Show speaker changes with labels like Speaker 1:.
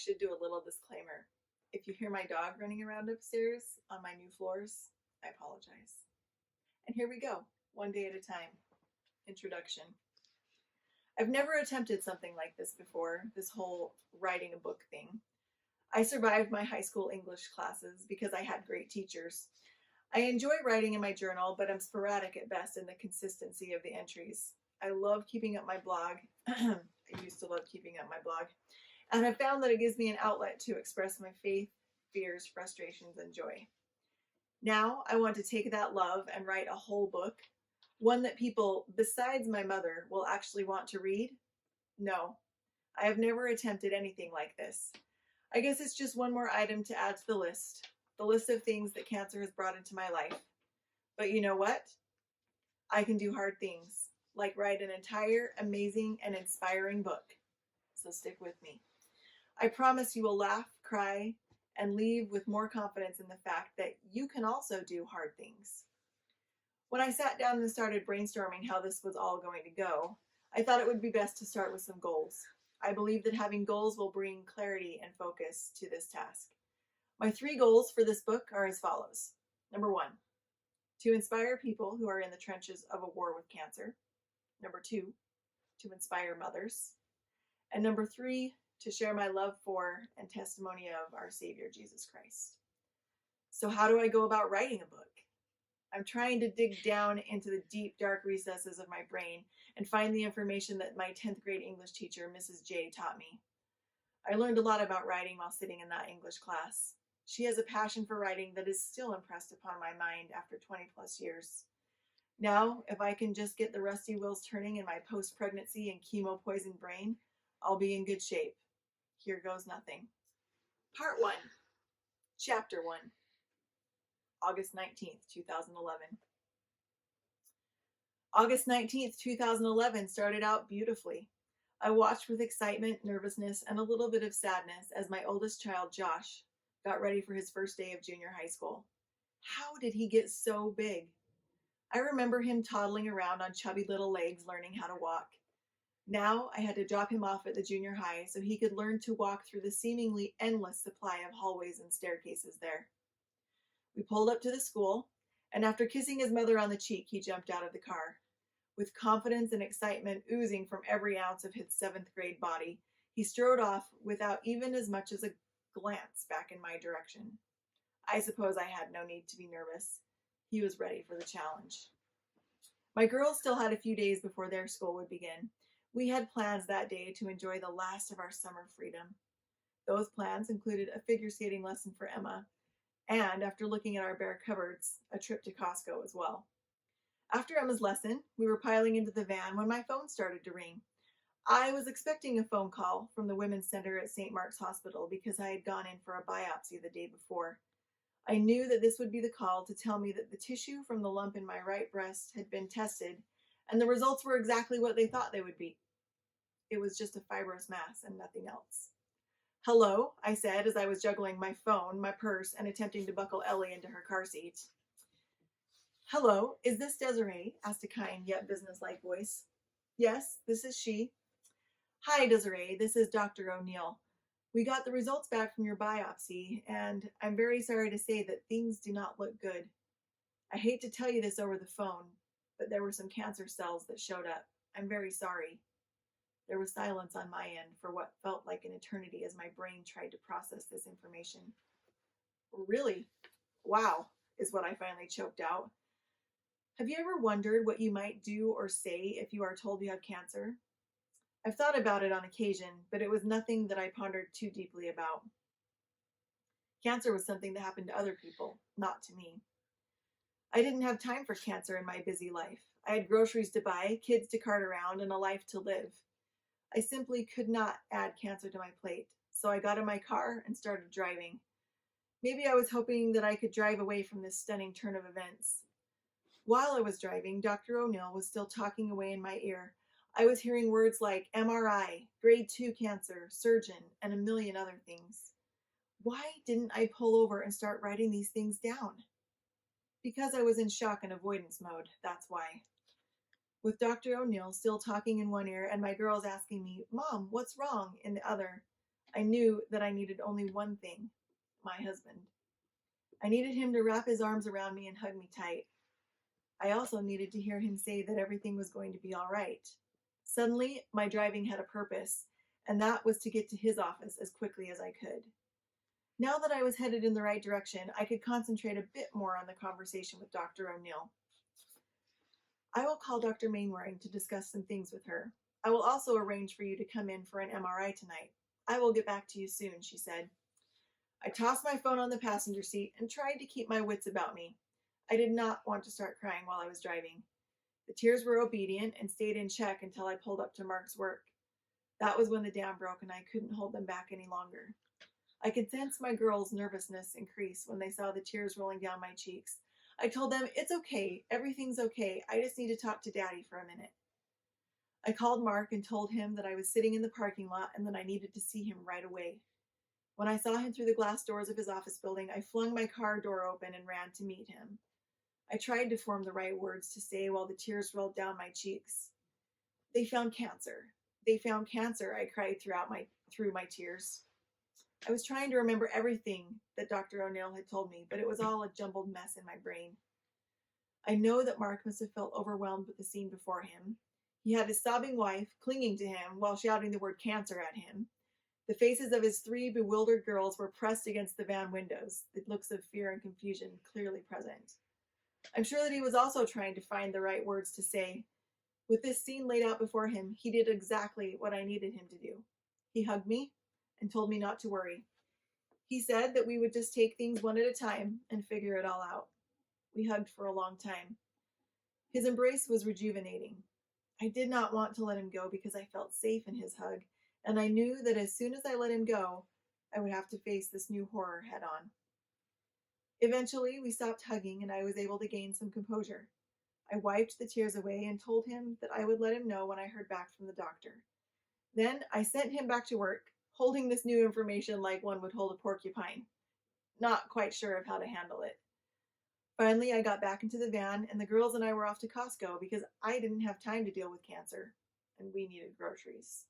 Speaker 1: should do a little disclaimer. If you hear my dog running around upstairs on my new floors, I apologize. And here we go, one day at a time. Introduction. I've never attempted something like this before, this whole writing a book thing. I survived my high school English classes because I had great teachers. I enjoy writing in my journal, but I'm sporadic at best in the consistency of the entries. I love keeping up my blog. I used to love keeping up my blog. And I found that it gives me an outlet to express my faith, fears, frustrations, and joy. Now I want to take that love and write a whole book, one that people besides my mother will actually want to read. No, I have never attempted anything like this. I guess it's just one more item to add to the list of things that cancer has brought into my life. But you know what? I can do hard things, like write an entire amazing and inspiring book. So stick with me. I promise you will laugh, cry, and leave with more confidence in the fact that you can also do hard things. When I sat down and started brainstorming how this was all going to go, I thought it would be best to start with some goals. I believe that having goals will bring clarity and focus to this task. My 3 goals for this book are as follows. Number 1, to inspire people who are in the trenches of a war with cancer. Number 2, to inspire mothers. And number 3, to share my love for and testimony of our Savior, Jesus Christ. So how do I go about writing a book? I'm trying to dig down into the deep, dark recesses of my brain and find the information that my 10th grade English teacher, Mrs. J, taught me. I learned a lot about writing while sitting in that English class. She has a passion for writing that is still impressed upon my mind after 20 plus years. Now, if I can just get the rusty wheels turning in my post-pregnancy and chemo-poisoned brain, I'll be in good shape. Here goes nothing. Part 1, Chapter 1, August 19th, 2011. August 19th, 2011 started out beautifully. I watched with excitement, nervousness, and a little bit of sadness as my oldest child, Josh, got ready for his first day of junior high school. How did he get so big? I remember him toddling around on chubby little legs learning how to walk. Now I had to drop him off at the junior high so he could learn to walk through the seemingly endless supply of hallways and staircases there. We pulled up to the school, and after kissing his mother on the cheek, he jumped out of the car. With confidence and excitement oozing from every ounce of his 7th grade body, he strode off without even as much as a glance back in my direction. I suppose I had no need to be nervous. He was ready for the challenge. My girls still had a few days before their school would begin. We had plans that day to enjoy the last of our summer freedom. Those plans included a figure skating lesson for Emma, and after looking at our bare cupboards, a trip to Costco as well. After Emma's lesson, we were piling into the van when my phone started to ring. I was expecting a phone call from the Women's Center at St. Mark's Hospital because I had gone in for a biopsy the day before. I knew that this would be the call to tell me that the tissue from the lump in my right breast had been tested, and the results were exactly what they thought they would be. It was just a fibrous mass and nothing else. Hello, I said as I was juggling my phone, my purse, and attempting to buckle Ellie into her car seat. Hello, is this Desirae? Asked a kind yet businesslike voice. Yes, this is she. Hi, Desirae, this is Dr. O'Neill. We got the results back from your biopsy, and I'm very sorry to say that things do not look good. I hate to tell you this over the phone, but there were some cancer cells that showed up. I'm very sorry. There was silence on my end for what felt like an eternity as my brain tried to process this information. Really? Wow, is what I finally choked out. Have you ever wondered what you might do or say if you are told you have cancer? I've thought about it on occasion, but it was nothing that I pondered too deeply about. Cancer was something that happened to other people, not to me. I didn't have time for cancer in my busy life. I had groceries to buy, kids to cart around, and a life to live. I simply could not add cancer to my plate, so I got in my car and started driving. Maybe I was hoping that I could drive away from this stunning turn of events. While I was driving, Dr. O'Neill was still talking away in my ear. I was hearing words like MRI, grade 2 cancer, surgeon, and a million other things. Why didn't I pull over and start writing these things down? Because I was in shock and avoidance mode, that's why. With Dr. O'Neill still talking in one ear and my girls asking me, Mom, what's wrong, in the other, I knew that I needed only one thing: my husband. I needed him to wrap his arms around me and hug me tight. I also needed to hear him say that everything was going to be all right. Suddenly, my driving had a purpose, and that was to get to his office as quickly as I could. Now that I was headed in the right direction, I could concentrate a bit more on the conversation with Dr. O'Neill. I will call Dr. Mainwaring to discuss some things with her. I will also arrange for you to come in for an MRI tonight. I will get back to you soon, she said. I tossed my phone on the passenger seat and tried to keep my wits about me. I did not want to start crying while I was driving. The tears were obedient and stayed in check until I pulled up to Mark's work. That was when the dam broke and I couldn't hold them back any longer. I could sense my girls' nervousness increase when they saw the tears rolling down my cheeks. I told them, "It's okay, everything's okay, I just need to talk to Daddy for a minute." I called Mark and told him that I was sitting in the parking lot and that I needed to see him right away. When I saw him through the glass doors of his office building, I flung my car door open and ran to meet him. I tried to form the right words to say while the tears rolled down my cheeks. "They found cancer. They found cancer," I cried through my tears. I was trying to remember everything that Dr. O'Neill had told me, but it was all a jumbled mess in my brain. I know that Mark must have felt overwhelmed with the scene before him. He had his sobbing wife clinging to him while shouting the word cancer at him. The faces of his 3 bewildered girls were pressed against the van windows, the looks of fear and confusion clearly present. I'm sure that he was also trying to find the right words to say. With this scene laid out before him, he did exactly what I needed him to do. He hugged me and told me not to worry. He said that we would just take things one at a time and figure it all out. We hugged for a long time. His embrace was rejuvenating. I did not want to let him go because I felt safe in his hug, and I knew that as soon as I let him go, I would have to face this new horror head on. Eventually, we stopped hugging and I was able to gain some composure. I wiped the tears away and told him that I would let him know when I heard back from the doctor. Then I sent him back to work, holding this new information like one would hold a porcupine, not quite sure of how to handle it. Finally, I got back into the van, and the girls and I were off to Costco because I didn't have time to deal with cancer, and we needed groceries.